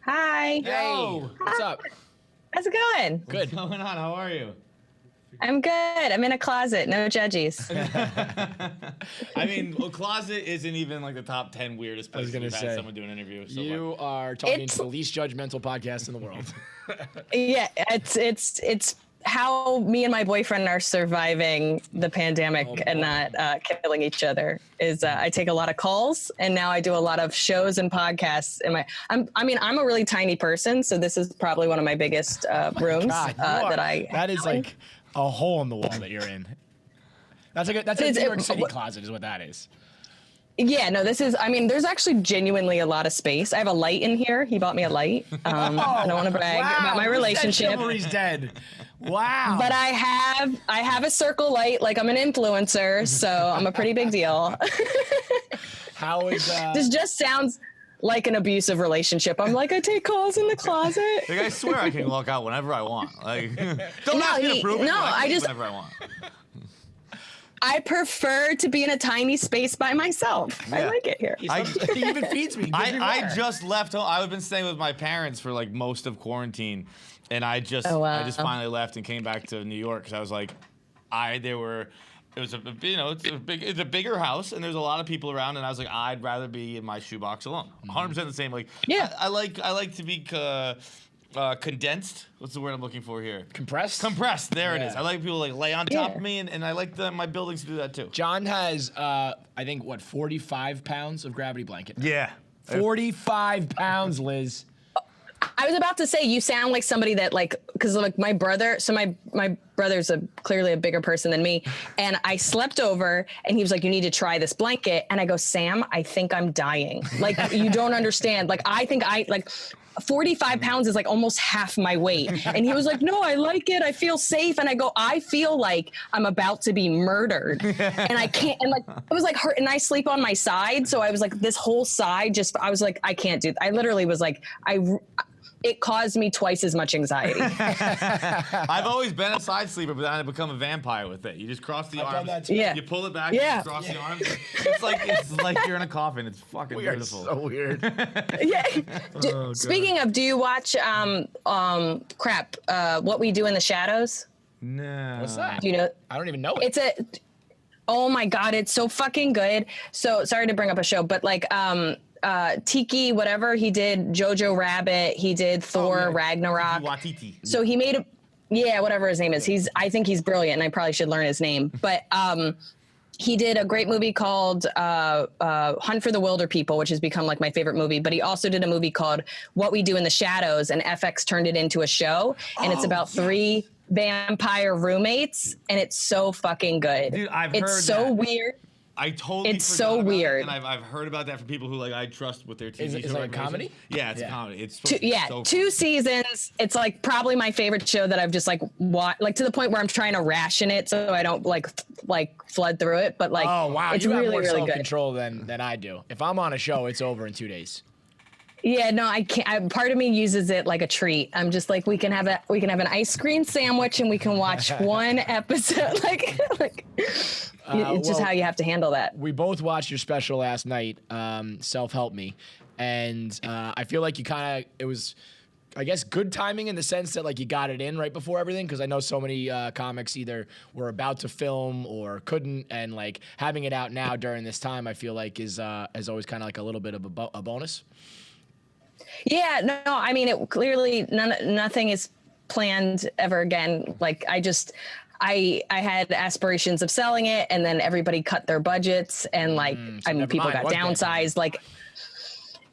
Hi. Hey, what's up? How's it going? Good. What's going on? How are you? I'm good. I'm in a closet. No judges. I mean, a closet isn't even like the top 10 weirdest places gonna we've say, had someone do an interview. So You are talking It's- to the least judgmental podcast in the world. Yeah, it's how me and my boyfriend are surviving the pandemic and not killing each other. Is I take a lot of calls, and now I do a lot of shows and podcasts. I'm a really tiny person, so this is probably one of my biggest rooms God, that is like like a hole in the wall that you're in. That's a New York City closet is what that is. Yeah, no, this is, there's actually genuinely a lot of space. I have a light in here. He bought me a light. I don't want to brag about my relationship. Chivalry's dead. Wow. But I have a circle light, like I'm an influencer, so I'm a pretty big deal. How is This just sounds like an abusive relationship. I'm like, I take calls in the closet. like, I swear I can walk out whenever I want. Like, don't ask me to prove it. no, but I just- whenever I want. I prefer to be in a tiny space by myself. I like it here. he even feeds me. I just left home. I've been staying with my parents for like most of quarantine, and I just finally left and came back to New York because I was like, it was it's a bigger house and there's a lot of people around, and I was like, I'd rather be in my shoebox alone. 100% the same. Like, Yeah. I like to be condensed. What's the word I'm looking for here? Compressed? Compressed. There it is. Yeah. I like people like lay on top of me, and I like my buildings to do that too. John has, I think, 45 pounds of gravity blanket. Yeah. 45 pounds, Liz. I was about to say, you sound like somebody that because like my brother, so my brother's clearly a bigger person than me. And I slept over and he was like, you need to try this blanket. And I go, Sam, I think I'm dying. Like, you don't understand. Like, I think 45 pounds is like almost half my weight. And he was like, no, I like it. I feel safe. And I go, I feel like I'm about to be murdered. And I can't, and like, it was like hurt. And I sleep on my side. So I was like, this whole side I was like, I can't do I literally was like, it caused me twice as much anxiety. I've always been a side sleeper, but then I become a vampire with it. You just cross the arms. that too. Yeah. You pull it back. Yeah. You just cross the arms. It's like you're in a coffin. It's fucking We are beautiful. so weird. Yeah. Speaking of, do you watch What We Do in the Shadows? No. What's that? Do you know? I don't even know it. Oh my God, it's so fucking good. So sorry to bring up a show, but like Tiki, whatever, he did Jojo Rabbit, he did Thor Ragnarok. Watiti. So he made whatever his name is. I think he's brilliant, and I probably should learn his name. But he did a great movie called Hunt for the Wilder People, which has become like my favorite movie. But he also did a movie called What We Do in the Shadows, and FX turned it into a show. And it's about 3 vampire roommates, and it's so fucking good. Dude, I've heard it's so that. weird. I totally It's forgot so about weird. it, and I've heard about that from people who like I trust with their TV. Is it like a comedy? Yeah, it's a comedy. It's supposed to be so 2 fun. seasons. It's like probably my favorite show that I've just like watched, like to the point where I'm trying to ration it so I don't like flood through it. But like, Oh, wow. it's You have really, more really good. self-control than I do. If I'm on a show, it's over in 2 days. Yeah, no, I can't. Part of me uses it like a treat. I'm just like, we can have an ice cream sandwich and we can watch one episode. It's just how you have to handle that. We both watched your special last night, Self-Help Me. And I feel like it was, I guess, good timing in the sense that like you got it in right before everything. Because I know so many comics either were about to film or couldn't. And like having it out now during this time, I feel like is always kind of like a little bit of a bonus. Yeah, no, I mean, it clearly nothing is planned ever again. Like I had aspirations of selling it, and then everybody cut their budgets, and people got downsized. Like,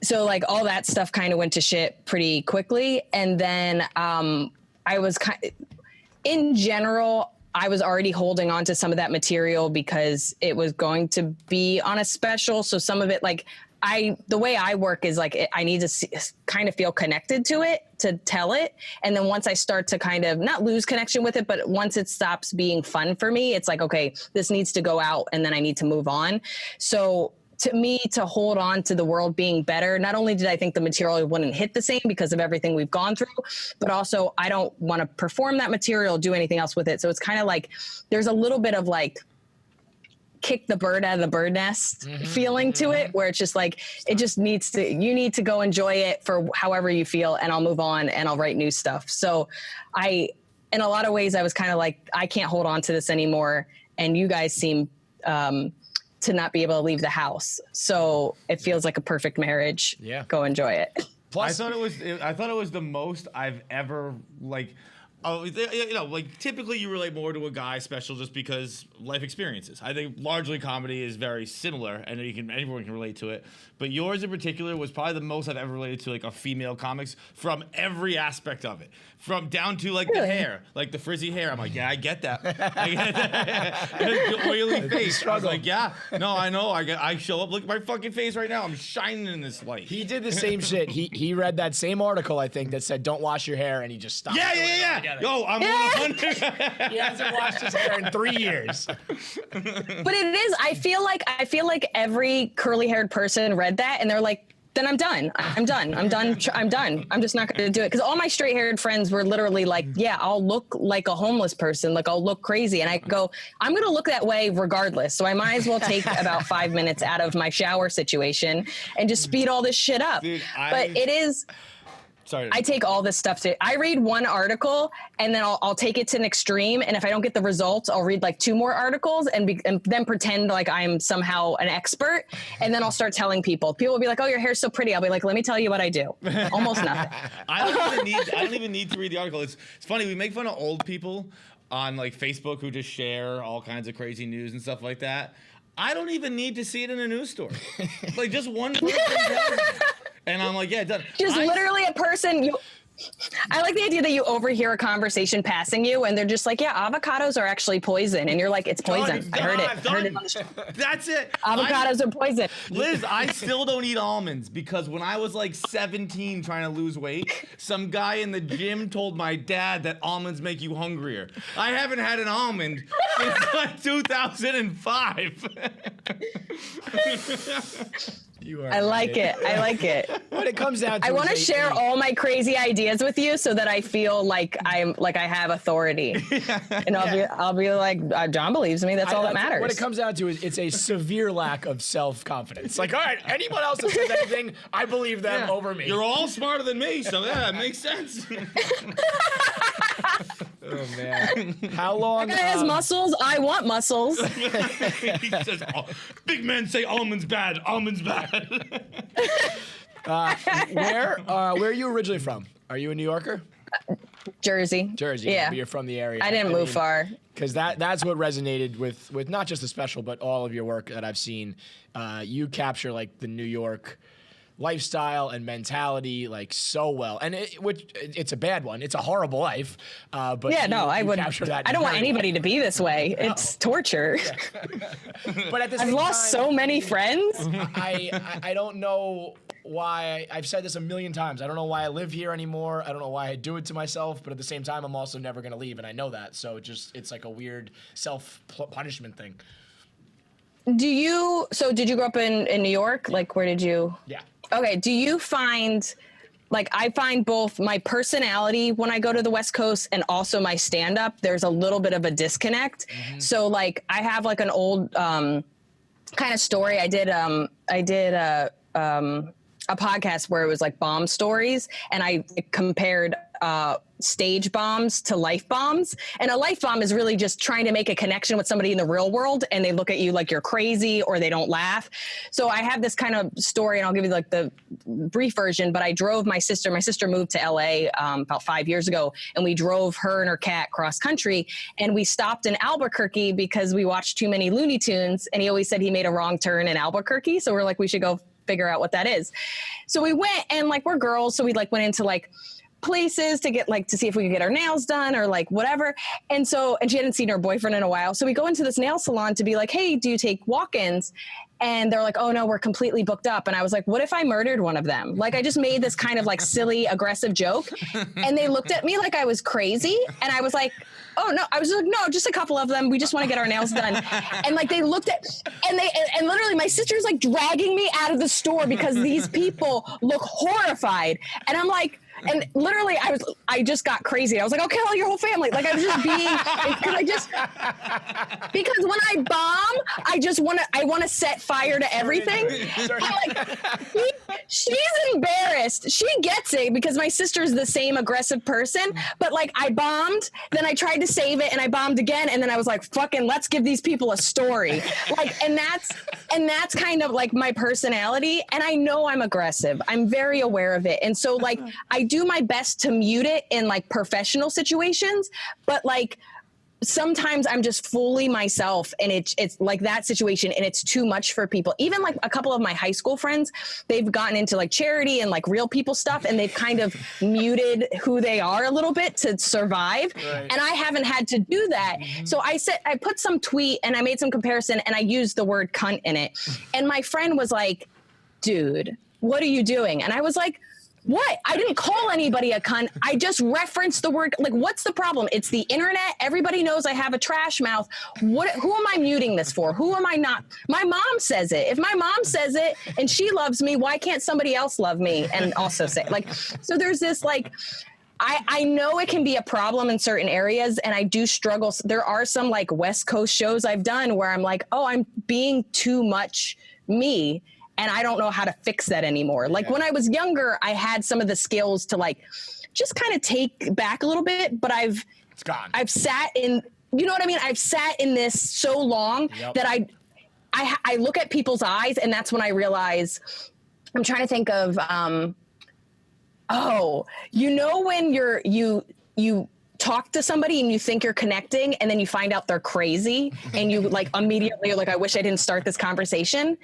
so like all that stuff kind of went to shit pretty quickly. And then I was in general, I was already holding on to some of that material because it was going to be on a special. So some of it, like, the way I work is like, I need to kind of feel connected to it to tell it. And then once I start to kind of not lose connection with it, but once it stops being fun for me, it's like, okay, this needs to go out and then I need to move on. So to me, to hold on to the world being better, not only did I think the material wouldn't hit the same because of everything we've gone through, but also I don't want to perform that material, do anything else with it. So it's kind of like, there's a little bit of like kick the bird out of the bird nest feeling to it, where it's just like, it just needs to, you need to go enjoy it for however you feel, and I'll move on and I'll write new stuff. So in a lot of ways, I was kind of like, I can't hold on to this anymore. And you guys seem to not be able to leave the house. So it feels like a perfect marriage. Yeah. Go enjoy it. Plus, I thought it was the most I've ever like. Oh, you know, like typically you relate more to a guy special just because life experiences. I think largely comedy is very similar, and anyone can relate to it. But yours in particular was probably the most I've ever related to like a female comics from every aspect of it, from down to like the hair, like the frizzy hair. I'm like, yeah, I get that. I get that. The oily face. I was like, yeah, no, I know. I show up. Look at my fucking face right now. I'm shining in this light. He did the same shit. He read that same article, I think, that said don't wash your hair, and he just stopped. Yeah. Yo, I'm 100. He hasn't washed his hair in 3 years. But it is. I feel like every curly-haired person read that, and they're like, then I'm done. I'm done. I'm just not going to do it. Because all my straight-haired friends were literally like, yeah, I'll look like a homeless person. Like, I'll look crazy. And I go, I'm going to look that way regardless. So I might as well take about 5 minutes out of my shower situation and just speed all this shit up. Dude, but it is... Sorry. I take all this stuff I read one article, and then I'll take it to an extreme. And if I don't get the results, I'll read like 2 more articles and then pretend like I'm somehow an expert. And then I'll start telling people. People will be like, oh, your hair's so pretty. I'll be like, let me tell you what I do. Almost nothing. I don't even need to read the article. It's funny. We make fun of old people on like Facebook who just share all kinds of crazy news and stuff like that. I don't even need to see it in a news story. Like just one person tells me. And I'm like, yeah, done. Just literally a person. I like the idea that you overhear a conversation passing you, and they're just like, yeah, avocados are actually poison. And you're like, it's poison. I heard it on the street. That's it. Avocados are poison. Liz, I still don't eat almonds because when I was like 17 trying to lose weight, some guy in the gym told my dad that almonds make you hungrier. I haven't had an almond since like 2005. I like it. When it comes down to I want to share all my crazy ideas with you so that I feel like I have authority. And I'll be like, John believes me. That's all that matters. What it comes down to is it's a severe lack of self-confidence. Like, all right, anyone else that says anything, I believe them over me. You're all smarter than me, so yeah, it makes sense. Oh man! How long? That guy has muscles. I want muscles. He says, "Big men say almonds bad. Almonds bad." Where are you originally from? Are you a New Yorker? Jersey. Yeah, but you're from the area. I didn't move far. Because that's what resonated with not just the special, but all of your work that I've seen. You capture like the New York lifestyle and mentality like so well, and it's a bad one. It's a horrible life. But yeah, no, I would capture that. I don't want anybody to be this way. No. It's torture. Yeah. But at the same I've lost so many friends. I don't know why. I've said this a million times. I don't know why I live here anymore. I don't know why I do it to myself. But at the same time, I'm also never gonna leave, and I know that. So it's like a weird self-punishment thing. Did you grow up in New York? Like, where did you? Yeah. Okay. Do you find, like, I find both my personality when I go to the West Coast and also my stand-up, there's a little bit of a disconnect. Mm-hmm. So, like, I have, like, an old kind of story. I did a podcast where it was, like, bomb stories, and I compared stage bombs to life bombs. And a life bomb is really just trying to make a connection with somebody in the real world, and they look at you like you're crazy or they don't laugh. So I have this kind of story, and I'll give you like the brief version, but I drove my sister moved to LA about 5 years ago, and we drove her and her cat cross country, and we stopped in Albuquerque because we watched too many Looney Tunes, and he always said he made a wrong turn in Albuquerque. So we're like, we should go figure out what that is. So we went, and like, we're girls, so we like went into like places to get like to see if we could get our nails done or like whatever. And she hadn't seen her boyfriend in a while. So we go into this nail salon to be like, hey, do you take walk-ins? And they're like, oh no, we're completely booked up. And I was like, what if I murdered one of them? Like, I just made this kind of like silly, aggressive joke. And they looked at me like I was crazy. And I was like, oh no, I was like, no, just a couple of them. We just want to get our nails done. And like, they looked at, and literally my sister's like dragging me out of the store because these people look horrified. And I'm like, And literally I just got crazy. I was like, I'll kill your whole family. Like I was just being, because when I bomb, I want to set fire to everything. She's embarrassed. She gets it because my sister's the same aggressive person, but like I bombed, then I tried to save it and I bombed again. And then I was like, fucking, let's give these people a story. Like, and that's kind of like my personality. And I know I'm aggressive. I'm very aware of it. And so like, I do my best to mute it in like professional situations, but like, sometimes I'm just fully myself and it's like that situation and it's too much for people. Even like a couple of my high school friends, they've gotten into like charity and like real people stuff and they've kind of muted who they are a little bit to survive. Right. And I haven't had to do that. Mm-hmm. So I put some tweet and I made some comparison and I used the word cunt in it. And my friend was like, dude, what are you doing? And I was like, what? I didn't call anybody a cunt. I just referenced the word. Like, what's the problem? It's the internet. Everybody knows I have a trash mouth. Who am I muting this for? Who am I not? My mom says it. If my mom says it and she loves me, why can't somebody else love me and also say like, so there's this like, I know it can be a problem in certain areas and I do struggle. There are some like West Coast shows I've done where I'm like, oh, I'm being too much me. And I don't know how to fix that anymore. Like when I was younger, I had some of the skills to like just kind of take back a little bit, but I've sat in, you know what I mean? I've sat in this so long that I look at people's eyes and that's when I realize I'm trying to think of, when you talk to somebody and you think you're connecting and then you find out they're crazy and you like immediately are like, I wish I didn't start this conversation.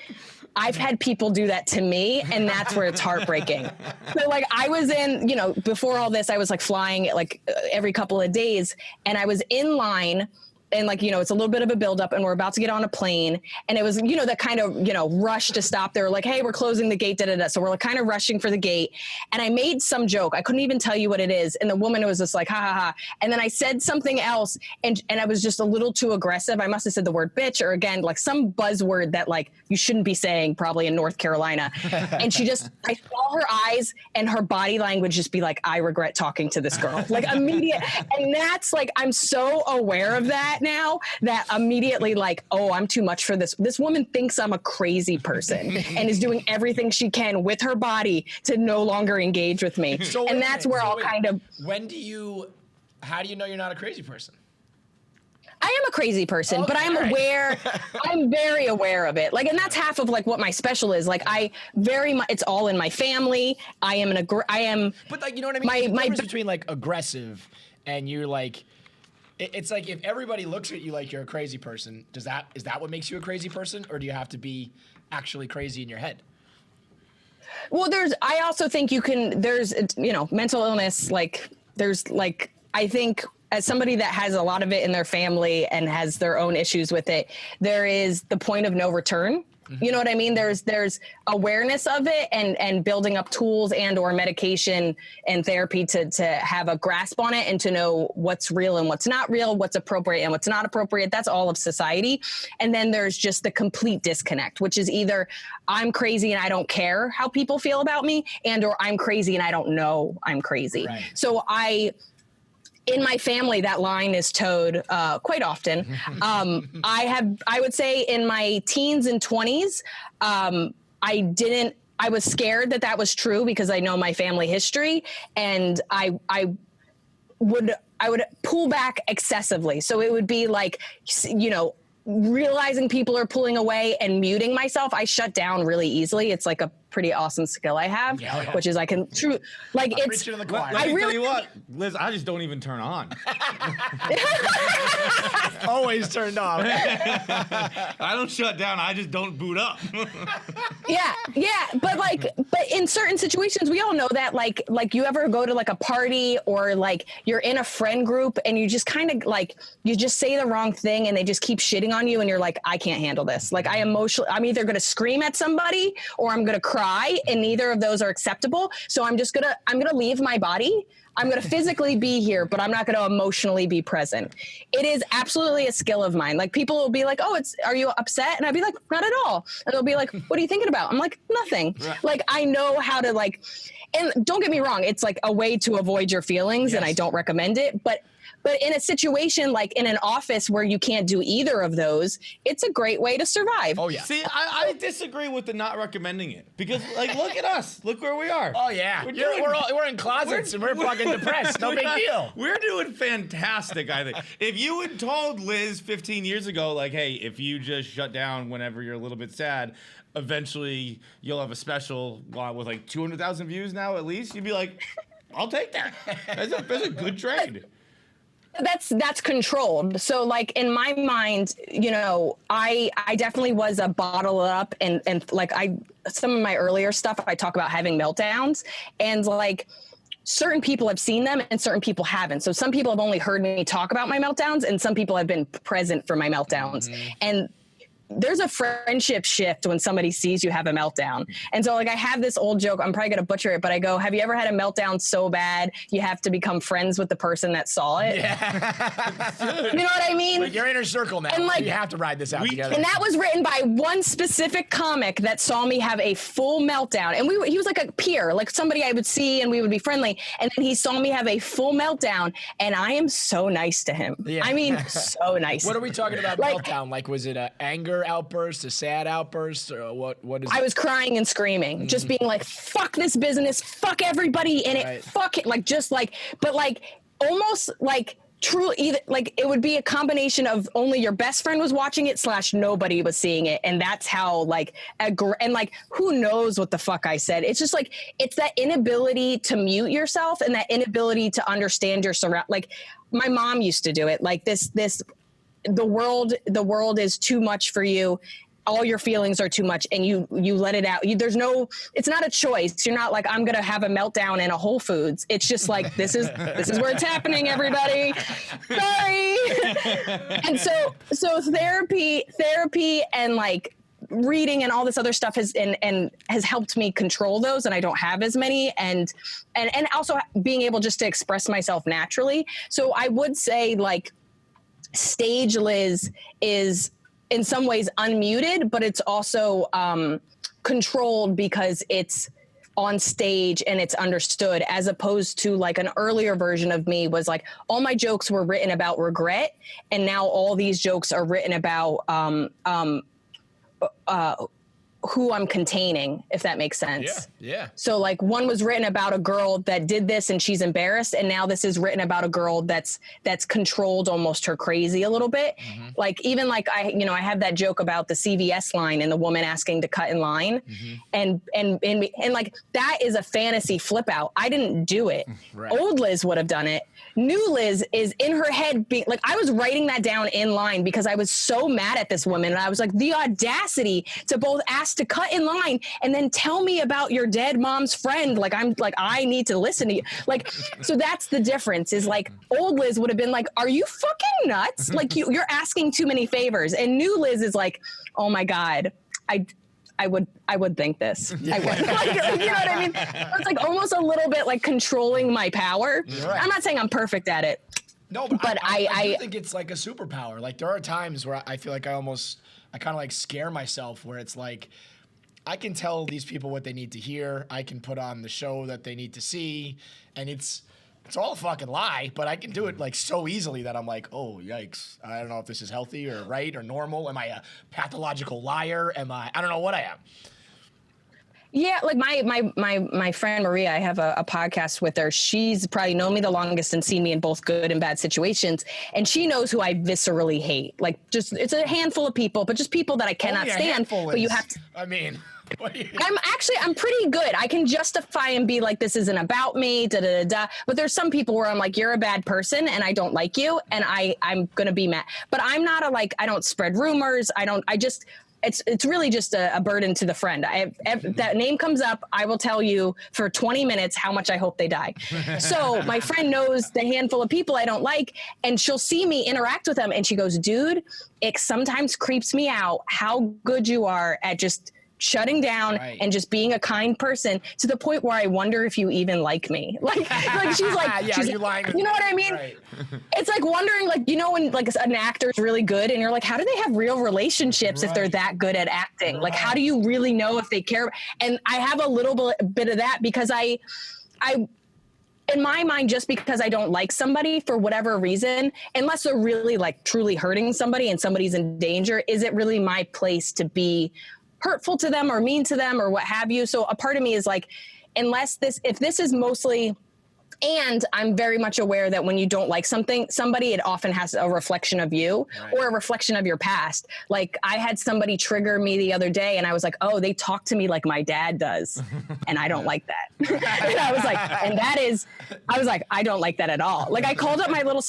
I've had people do that to me and that's where it's heartbreaking. So like I was in, before all this, I was like flying like every couple of days and I was in line and like, it's a little bit of a buildup and we're about to get on a plane. And it was, that kind of, rush to stop. They were like, hey, we're closing the gate, So we're like kind of rushing for the gate. And I made some joke. I couldn't even tell you what it is. And the woman was just like, ha ha ha. And then I said something else and I was just a little too aggressive. I must've said the word bitch or again, like some buzzword that like you shouldn't be saying probably in North Carolina. And I saw her eyes and her body language just be like, I regret talking to this girl, like immediate. And that's like, I'm so aware of that now that immediately like, oh, I'm too much for this. This woman thinks I'm a crazy person and is doing everything she can with her body to no longer engage with me. So and that's where I'll kind of. How do you know you're not a crazy person? I am a crazy person, but I'm aware. I'm very aware of it. Like, and that's half of like what my special is. Like, it's all in my family. But like, you know what I mean? The difference between like aggressive and you're like, it's like if everybody looks at you like you're a crazy person, is that what makes you a crazy person, or do you have to be actually crazy in your head? Well, I also think there's mental illness. Like I think as somebody that has a lot of it in their family and has their own issues with it, there is the point of no return. You know what I mean? There's awareness of it and building up tools and or medication and therapy to have a grasp on it and to know what's real and what's not real, what's appropriate and what's not appropriate. That's all of society. And then there's just the complete disconnect, which is either I'm crazy and I don't care how people feel about me and or I'm crazy and I don't know I'm crazy. Right. So in my family, that line is towed quite often. I would say in my teens and 20s, I was scared that was true because I know my family history and I would pull back excessively. So it would be like, realizing people are pulling away and muting myself. I shut down really easily. It's like a pretty awesome skill I have, which is I can it's. I really tell you what, Liz, I just don't even turn on. Always turned off. I don't shut down. I just don't boot up. yeah, but in certain situations, we all know that like you ever go to like a party or like you're in a friend group and you just kind of like you just say the wrong thing and they just keep shitting on you and you're like, I can't handle this. Like I'm either going to scream at somebody or I'm going to cry, and neither of those are acceptable. So I'm going to leave my body. I'm going to physically be here, but I'm not going to emotionally be present. It is absolutely a skill of mine. Like people will be like, oh, are you upset? And I'd be like, not at all. And they'll be like, what are you thinking about? I'm like, nothing. Right. Like I know how to And don't get me wrong, it's like a way to avoid your feelings, and I don't recommend it. But in a situation like in an office where you can't do either of those, it's a great way to survive. Oh yeah. See, I disagree with the not recommending it, because like, look at us, look where we are. Oh yeah, we're in closets and we're fucking depressed. No big deal. We're doing fantastic, I think. If you had told Liz 15 years ago, like, hey, if you just shut down whenever you're a little bit sad, eventually you'll have a special with like 200,000 views now at least, you'd be like, I'll take that. That's a good trade. That's controlled. So like in my mind, you know, I definitely was a bottle it up, and like some of my earlier stuff, I talk about having meltdowns, and like certain people have seen them and certain people haven't. So some people have only heard me talk about my meltdowns, and some people have been present for my meltdowns. And there's a friendship shift when somebody sees you have a meltdown. And so like I have this old joke, I'm probably gonna butcher it, but I go, have you ever had a meltdown so bad you have to become friends with the person that saw it? Yeah. You know what I mean? Like, you're inner circle now. And like, you have to ride this out together. And that was written by one specific comic that saw me have a full meltdown. And he was like a peer, like somebody I would see and we would be friendly. And then he saw me have a full meltdown, and I am so nice to him. Yeah. I mean, so nice. What are we talking about meltdown? Like, was it an anger outburst, a sad outburst, or what is it? I was crying and screaming, just being like, fuck this business, fuck everybody in it, fuck it, like, just like, but like almost like true, either like it would be a combination of only your best friend was watching it / nobody was seeing it. And that's how like and like who knows what the fuck I said. It's just like, it's that inability to mute yourself and that inability to understand your surround. Like my mom used to do it, like this the world is too much for you. All your feelings are too much, and you let it out. It's not a choice. You're not like, I'm going to have a meltdown in a Whole Foods. It's just like, this is where it's happening, everybody. Sorry. And so therapy and like reading and all this other stuff has helped me control those, and I don't have as many, and also being able just to express myself naturally. So I would say like, Stage Liz is in some ways unmuted, but it's also controlled because it's on stage and it's understood, as opposed to like an earlier version of me was like, all my jokes were written about regret, and now all these jokes are written about who I'm containing, if that makes sense. Yeah. So like one was written about a girl that did this and she's embarrassed, and now this is written about a girl that's controlled almost her crazy a little bit. Like even like I have that joke about the CVS line and the woman asking to cut in line, and like that is a fantasy flip out. I didn't do it. Right. Old Liz would have done it. New Liz is in her head being like, I was writing that down in line because I was so mad at this woman, and I was like, the audacity to both ask to cut in line and then tell me about your dead mom's friend. Like, I'm like, I need to listen to you. Like, so that's the difference, is like old Liz would have been like, are you fucking nuts? Like you're asking too many favors. And new Liz is like, oh my God, I would think this. I would. Like, you know what I mean? It's like almost a little bit like controlling my power. Right. I'm not saying I'm perfect at it. No, but I do think it's like a superpower. Like there are times where I feel like I kind of like scare myself, where it's like, I can tell these people what they need to hear. I can put on the show that they need to see, and it's all a fucking lie, but I can do it like so easily that I'm like, oh, yikes. I don't know if this is healthy or right or normal. Am I a pathological liar? I don't know what I am. Yeah, like my friend Maria, I have a podcast with her. She's probably known me the longest and seen me in both good and bad situations. And she knows who I viscerally hate. Like just, it's a handful of people, but just people that I cannot stand. But you have to, I mean, I'm pretty good. I can justify and be like, this isn't about me, But there's some people where I'm like, you're a bad person and I don't like you. And I'm going to be mad, but I'm not I don't spread rumors. It's really just a burden to the friend. That name comes up, I will tell you for 20 minutes how much I hope they die. So my friend knows the handful of people I don't like, and she'll see me interact with them, and she goes, dude, it sometimes creeps me out how good you are at just shutting down and just being a kind person to the point where I wonder if you even like me. Like she's like, yeah, she's, lying. You know what I mean? Right. It's like wondering, like, you know, when like an actor is really good and you're like, how do they have real relationships if they're that good at acting? Like, how do you really know if they care? And I have a little bit of that because I in my mind, just because I don't like somebody for whatever reason, unless they're really like truly hurting somebody and somebody's in danger, is it really my place to be hurtful to them or mean to them or what have you? So a part of me is like, if this is mostly, and I'm very much aware that when you don't like somebody, it often has a reflection of you or a reflection of your past. Like I had somebody trigger me the other day and I was like, oh, they talk to me like my dad does. And I don't like that. And I was like, I don't like that at all. Like I called up my little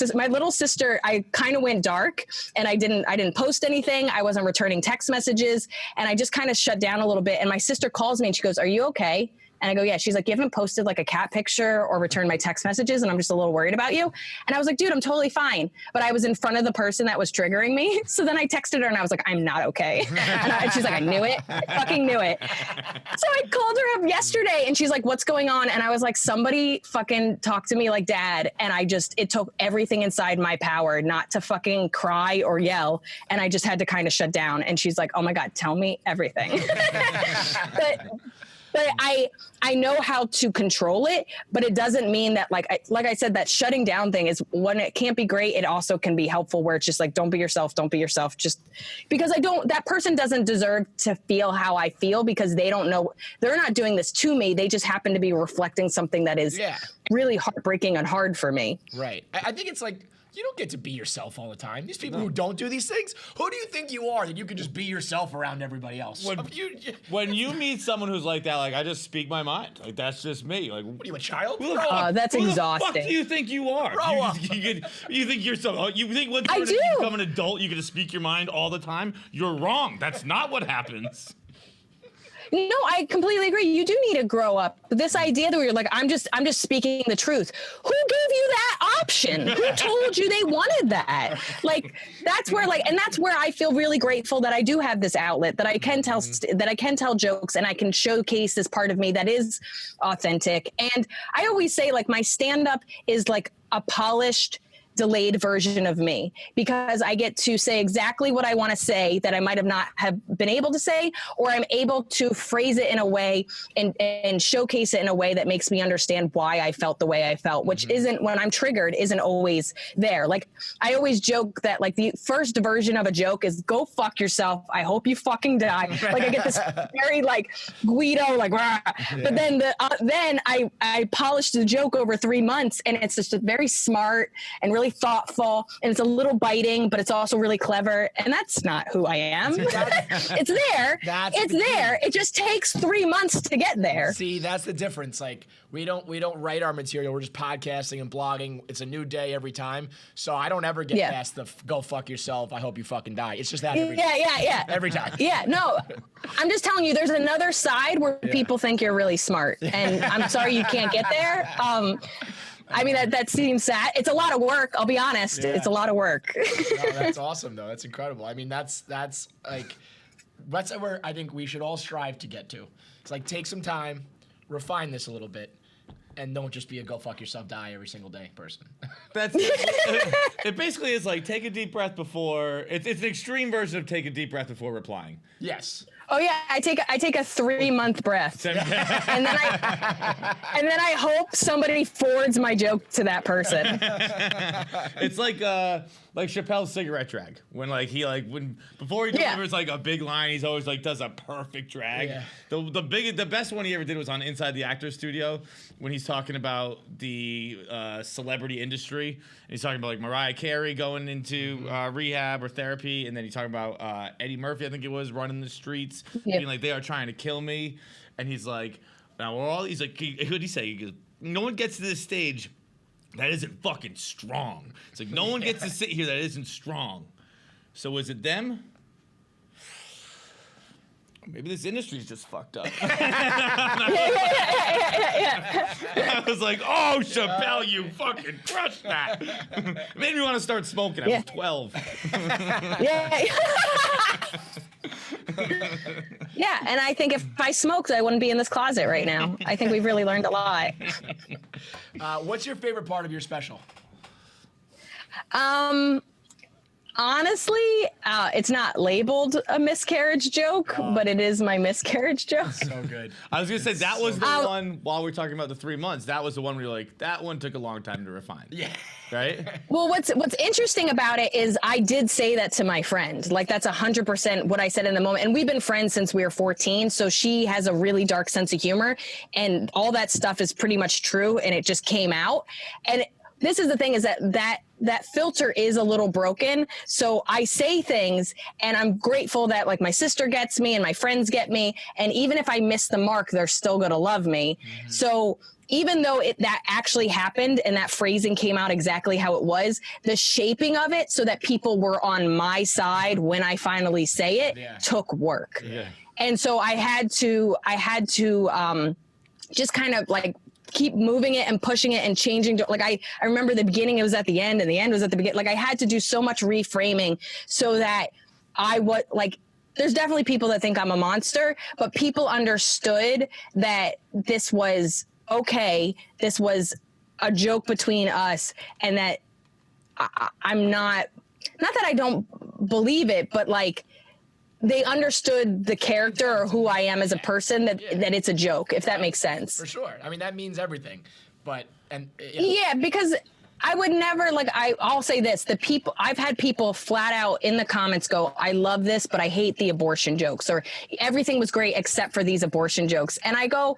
sister, I kind of went dark and I didn't post anything. I wasn't returning text messages and I just kind of shut down a little bit. And my sister calls me and she goes, are you okay? And I go, yeah. She's like, you haven't posted like a cat picture or returned my text messages. And I'm just a little worried about you. And I was like, dude, I'm totally fine. But I was in front of the person that was triggering me. So then I texted her and I was like, I'm not okay. And she's like, I knew it. I fucking knew it. So I called her up yesterday and she's like, what's going on? And I was like, somebody fucking talked to me like dad. And it took everything inside my power not to fucking cry or yell. And I just had to kind of shut down. And she's like, oh my God, tell me everything. But I know how to control it, but it doesn't mean that like I said, that shutting down thing is when it can't be great, it also can be helpful where it's just like, don't be yourself, just because that person doesn't deserve to feel how I feel because they don't know, they're not doing this to me. They just happen to be reflecting something that is really heartbreaking and hard for me. Right. I think it's like, you don't get to be yourself all the time. These people who don't do these things, who do you think you are that you can just be yourself around everybody else? When you meet someone who's like that, like I just speak my mind. Like that's just me. Like what are you, a child? That's exhausting. Who the fuck do you think you are? You think you're so? You think when you become an adult, you get to speak your mind all the time? You're wrong. That's not what happens. No, I completely agree. You do need to grow up. This idea that you're like, I'm just speaking the truth. Who gave you that option? Who told you they wanted that? Like, that's where I feel really grateful that I do have this outlet, that I can tell jokes and I can showcase this part of me that is authentic. And I always say like my stand-up is like a polished, delayed version of me because I get to say exactly what I want to say that I might have not have been able to say, or I'm able to phrase it in a way and showcase it in a way that makes me understand why I felt the way I felt, which isn't, when I'm triggered, isn't always there. Like I always joke that like the first version of a joke is go fuck yourself. I hope you fucking die. Like I get this very like Guido, like, rah. But then I polished the joke over 3 months and it's just very smart and really thoughtful, and it's a little biting, but it's also really clever. And that's not who I am. It's there. It's there. It just takes 3 months to get there. See, that's the difference. Like we don't write our material. We're just podcasting and blogging. It's a new day every time. So I don't ever get past the go fuck yourself. I hope you fucking die. It's just that every time. Yeah. Every time. Yeah, no. I'm just telling you, there's another side where people think you're really smart. And I'm sorry you can't get there. I mean, that seems sad. It's a lot of work. I'll be honest. Yeah. It's a lot of work. No, that's awesome, though. That's incredible. I mean, that's where I think we should all strive to get to. It's like take some time, refine this a little bit, and don't just be a go fuck yourself, die every single day person. It basically is like take a deep breath before. It's an extreme version of take a deep breath before replying. Yes. Oh yeah, I take a 3-month breath, and then I hope somebody forwards my joke to that person. It's like Chappelle's cigarette drag when before he delivers like a big line, he's always like does a perfect drag. Yeah. The best one he ever did was on Inside the Actors Studio when he's talking about the celebrity industry. And he's talking about like Mariah Carey going into rehab or therapy, and then he's talking about Eddie Murphy, I think it was, running the streets. Being like, they are trying to kill me. And he's like, now we're all, he's like, what'd he say? He goes, no one gets to this stage that isn't fucking strong. It's like, no one gets to sit here that isn't strong. So is it them? Maybe this industry's just fucked up. I was like, oh, Chappelle, you fucking crushed that. It made me want to start smoking. I was 12. Yeah, and I think if I smoked, I wouldn't be in this closet right now. I think we've really learned a lot. What's your favorite part of your special? Honestly, it's not labeled a miscarriage joke, but it is my miscarriage joke. So good. I was gonna say that was the one while we're talking about the 3 months. That was the one where you're like, that one took a long time to refine. Yeah. Right. Well, what's interesting about it is I did say that to my friend. Like that's 100% what I said in the moment. And we've been friends since we were 14. So she has a really dark sense of humor, and all that stuff is pretty much true. And it just came out. And this is the thing, is that filter is a little broken. So I say things, and I'm grateful that like my sister gets me and my friends get me. And even if I miss the mark, they're still going to love me. Mm-hmm. So even though that actually happened and that phrasing came out exactly how it was, the shaping of it so that people were on my side when I finally say it took work. Yeah. And so I had to just kind of like keep moving it and pushing it and changing. Like I remember the beginning, it was at the end, and the end was at the beginning. Like I had to do so much reframing so that there's definitely people that think I'm a monster, but people understood that this was okay. This was a joke between us, and that I'm not that I don't believe it, but like, they understood the character or who I am as a person, that it's a joke, if that makes sense. For sure. I mean, that means everything. Yeah, because I would never, I'll say this, I've had people flat out in the comments go, I love this, but I hate the abortion jokes, or everything was great except for these abortion jokes. And I go,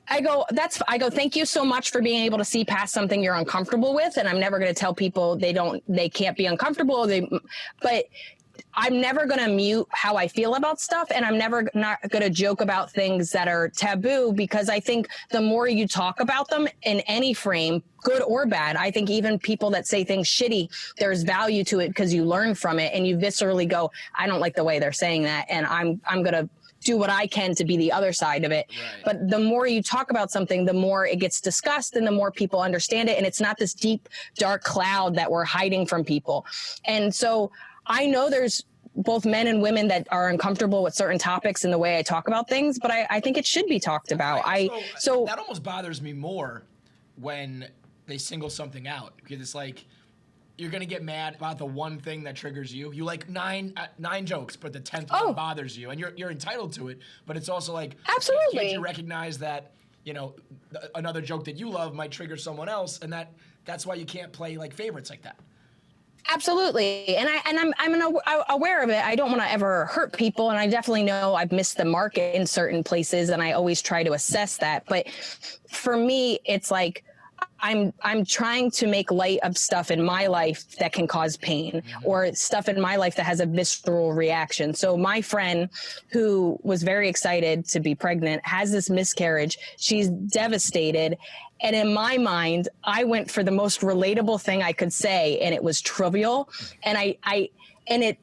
thank you so much for being able to see past something you're uncomfortable with. And I'm never going to tell people they can't be uncomfortable. But I'm never going to mute how I feel about stuff, and I'm never not going to joke about things that are taboo, because I think the more you talk about them in any frame, good or bad, I think even people that say things shitty, there's value to it because you learn from it and you viscerally go, I don't like the way they're saying that, and I'm going to do what I can to be the other side of it. Right. But the more you talk about something, the more it gets discussed and the more people understand it. And it's not this deep, dark cloud that we're hiding from people. And so I know there's both men and women that are uncomfortable with certain topics in the way I talk about things, but I think it should be talked about. So that almost bothers me more when they single something out, because it's like, you're going to get mad about the one thing that triggers you. You like nine jokes, but the 10th one bothers you, and you're entitled to it. But it's also like, absolutely, can't you recognize that, another joke that you love might trigger someone else, and that's why you can't play like favorites like that. Absolutely. And I'm aware of it. I don't want to ever hurt people. And I definitely know I've missed the mark in certain places, and I always try to assess that. But for me, it's like, I'm trying to make light of stuff in my life that can cause pain, or stuff in my life that has a visceral reaction. So my friend, who was very excited to be pregnant, has this miscarriage. She's devastated. And in my mind, I went for the most relatable thing I could say, and it was trivial. And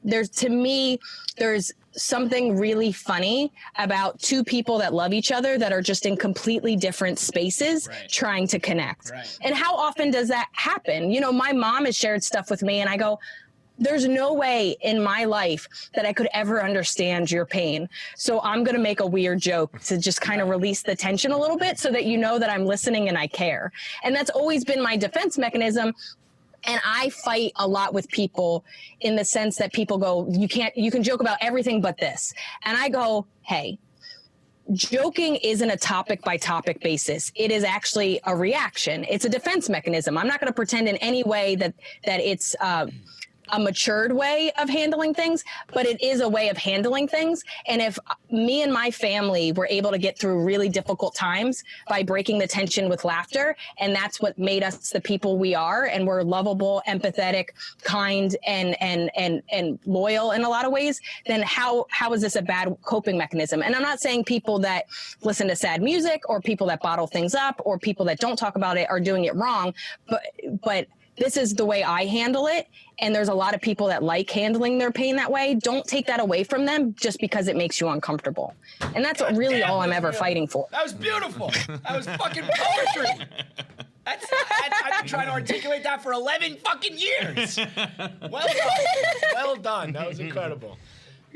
there's something really funny about two people that love each other that are just in completely different spaces, trying to connect. Right. And how often does that happen? My mom has shared stuff with me, and I go, there's no way in my life that I could ever understand your pain. So I'm going to make a weird joke to just kind of release the tension a little bit, so that you know that I'm listening and I care. And that's always been my defense mechanism. And I fight a lot with people in the sense that people go, you can joke about everything but this. And I go, hey, joking isn't a topic by topic basis. It is actually a reaction. It's a defense mechanism. I'm not going to pretend in any way that it's a matured way of handling things, but it is a way of handling things. And if me and my family were able to get through really difficult times by breaking the tension with laughter, and that's what made us the people we are, and we're lovable, empathetic, kind, and loyal in a lot of ways, then how is this a bad coping mechanism? And I'm not saying people that listen to sad music, or people that bottle things up, or people that don't talk about it are doing it wrong, but this is the way I handle it. And there's a lot of people that like handling their pain that way. Don't take that away from them just because it makes you uncomfortable. And that's really all I'm ever fighting for. That was beautiful. That was fucking poetry. I've been trying to articulate that for 11 fucking years. Well done. Well done. That was incredible.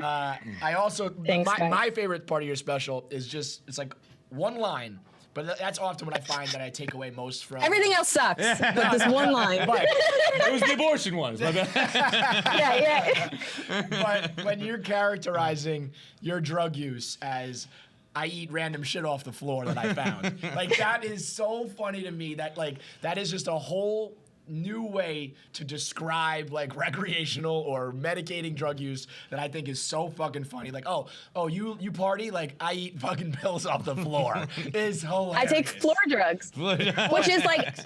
I also, Thanks, my favorite part of your special is just, it's like one line. But that's often what I find that I take away most from. Everything else sucks, but this one line. But It was the abortion one. Yeah. but when you're characterizing your drug use as I eat random shit off the floor that I found, like that is so funny to me. That is just a whole new way to describe like recreational or medicating drug use that I think is so fucking funny. Like, oh, you party? Like, I eat fucking pills off the floor. Is hilarious. I take floor drugs, which is like,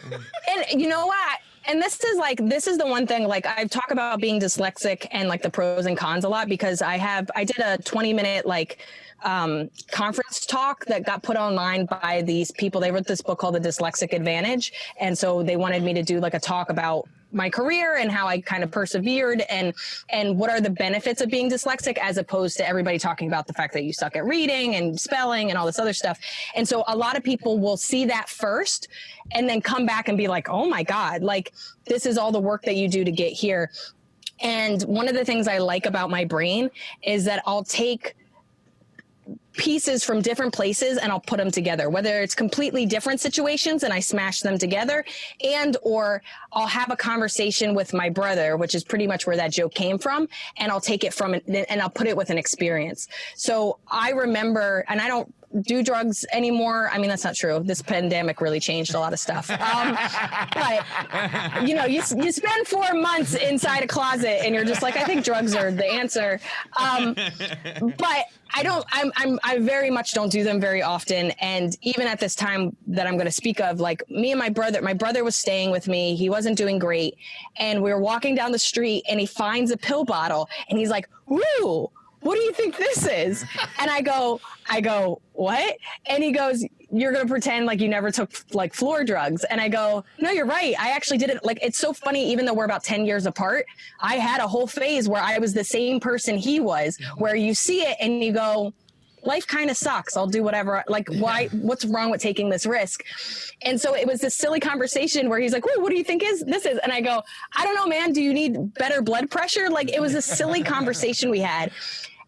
and you know what? And this is the one thing, like I talk about being dyslexic and like the pros and cons a lot because I did a 20-minute like conference talk that got put online by these people. They wrote this book called The Dyslexic Advantage. And so they wanted me to do like a talk about my career and how I kind of persevered and what are the benefits of being dyslexic as opposed to everybody talking about the fact that you suck at reading and spelling and all this other stuff. And so a lot of people will see that first and then come back and be like, oh my God, like this is all the work that you do to get here. And one of the things I like about my brain is that I'll take pieces from different places and I'll put them together, whether it's completely different situations and I smash them together or I'll have a conversation with my brother, which is pretty much where that joke came from. And I'll take it from it and I'll put it with an experience. So I remember, and I don't do drugs anymore. I mean, that's not true. This pandemic really changed a lot of stuff. But you know, you spend 4 months inside a closet and you're just like, I think drugs are the answer. But I very much don't do them very often. And even at this time that I'm going to speak of, like me and my brother was staying with me. He wasn't doing great. And we were walking down the street and he finds a pill bottle and he's like, "Woo, what do you think this is?" And I go, "What?" And he goes, "You're going to pretend like you never took like floor drugs." And I go, "No, you're right. I actually did it." Like, it's so funny, even though we're about 10 years apart, I had a whole phase where I was the same person he was, where you see it and you go, life kind of sucks. I'll do whatever. Like, why, what's wrong with taking this risk? And so it was this silly conversation where he's like, "Whoa, what do you think this is?" And I go, "I don't know, man. Do you need better blood pressure?" Like, it was a silly conversation we had.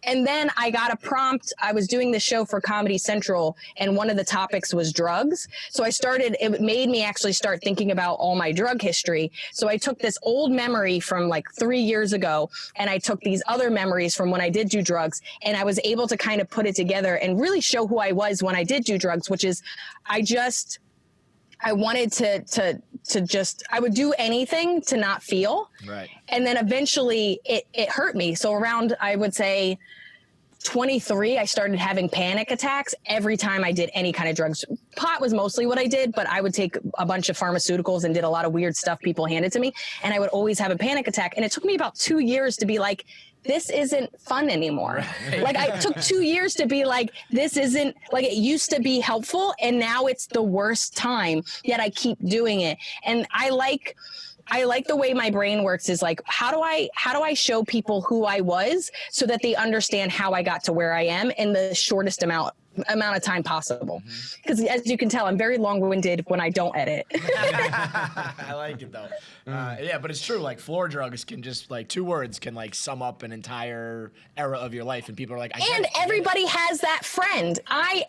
And then I got a prompt. I was doing this show for Comedy Central, and one of the topics was drugs. So it made me actually start thinking about all my drug history. So I took this old memory from like 3 years ago, and I took these other memories from when I did do drugs, and I was able to kind of put it together and really show who I was when I did do drugs, which is I wanted I would do anything to not feel. Right. And then eventually it hurt me. So around, I would say 23, I started having panic attacks every time I did any kind of drugs. Pot was mostly what I did, but I would take a bunch of pharmaceuticals and did a lot of weird stuff people handed to me. And I would always have a panic attack. And it took me about 2 years to be like, this isn't fun anymore. Right. Like, I took 2 years to be like, this isn't, like, it used to be helpful and now it's the worst time, yet I keep doing it. And I like the way my brain works is like, how do I show people who I was so that they understand how I got to where I am in the shortest amount of time possible? Because as you can tell, I'm very long-winded when I don't edit. I like it though. Yeah, but it's true. Like, floor drugs can just, like, 2 words can like sum up an entire era of your life, and people are like, and everybody has that friend.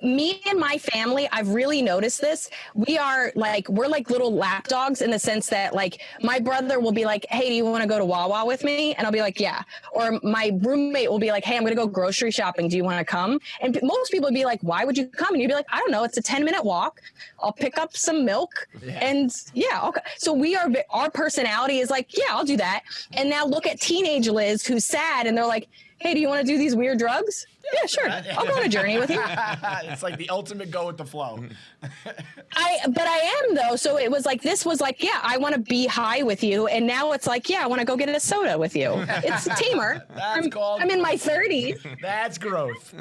Me and my family, I've really noticed this. We're like little lapdogs in the sense that, like, my brother will be like, "Hey, do you want to go to Wawa with me?" And I'll be like, "Yeah." Or my roommate will be like, "Hey, I'm going to go grocery shopping. Do you want to come?" And most people would be like, "Why would you come?" And you'd be like, "I don't know. It's a 10-minute walk. I'll pick up some milk." Yeah. And yeah, okay. So our personality is like, "Yeah, I'll do that." And now look at teenage Liz, who's sad, and they're like, "Hey, do you want to do these weird drugs?" Yeah, sure. I'll go on a journey with you. It's like the ultimate go with the flow. But I am though. So it was like, this was like, yeah, I want to be high with you. And now it's like, yeah, I want to go get a soda with you. It's tamer. I'm in my 30s. That's growth.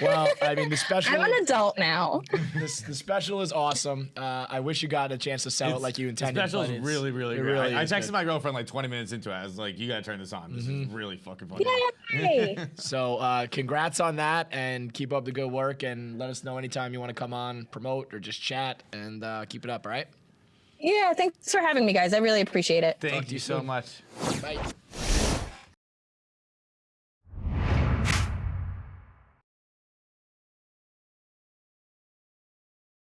Well, I mean, the special. I'm an adult now. The special is awesome. I wish you got a chance to sell it like you intended. The special is really, really great. Really I texted my girlfriend like 20 minutes into it. I was like, "You got to turn this on. This is really fucking funny." Yay! So congrats on that, and keep up the good work, and let us know anytime you want to come on, promote, or just chat, and keep it up, all right? Yeah, thanks for having me, guys. I really appreciate it. Thank you so much. Bye.